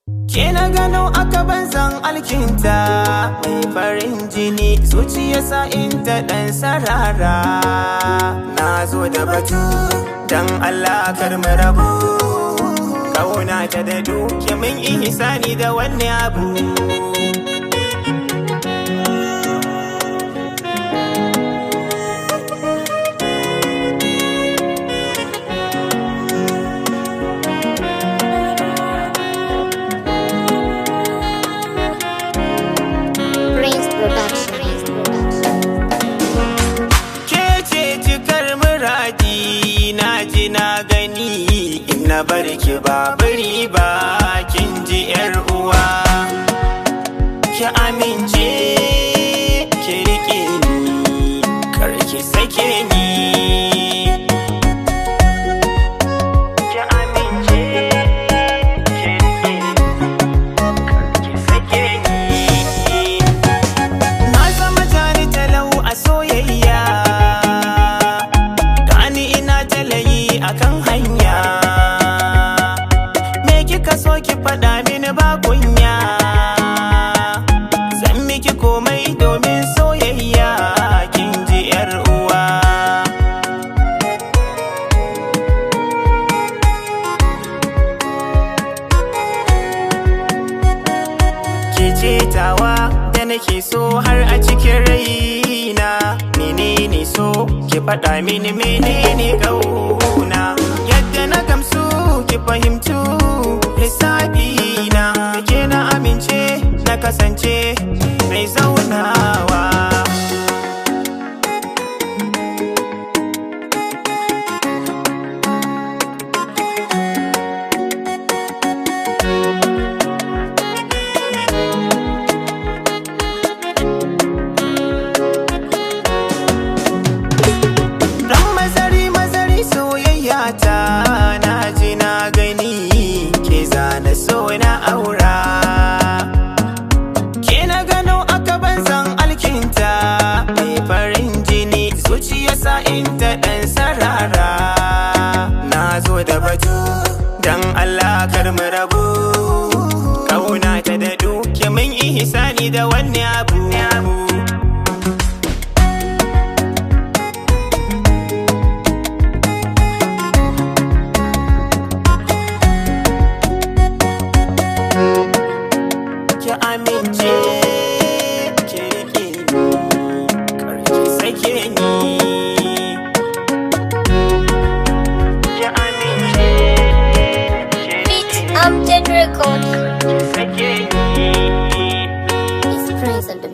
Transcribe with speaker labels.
Speaker 1: Ke na gano aka banzan alkinta mai farin jini zuciya sa'in ta ɗan sarara. Na zo da batu dan Allah kar mu rabu, kauna ta da duke min ihsani da wani abu. Na gani na barki ba bari ba, kin ji yar uwa, ki amince ki rike ni kar ki sake ni, ki amince ki rike ni kar ki sake ni. Na zama jani talau a soyayya, akan hanya me kika so ki faɗa mini ba kunya, zan miki komai domin soyayya, kin ji yar uwa. Ke ce tawa da nake so har a cikin raina, menene so ki faɗa mini menene kauna, yadda na gamsu ki fahimtu lissafi na, ke na amince na kasance mai zaunawa. Ta na ji na gani ke zana so na aura, ke na gano aka banzan alkinta mai farin jini zuciya sa'in ta ɗan sarara. Na zo da batu dan Allah kar mu rabu, kauna ta da duke min ihsani da wani abu. Amince ki rike ni kar ki sake ni, ki amince ki rike ni
Speaker 2: Amjad Records.
Speaker 1: ki sake ni.
Speaker 2: It's present.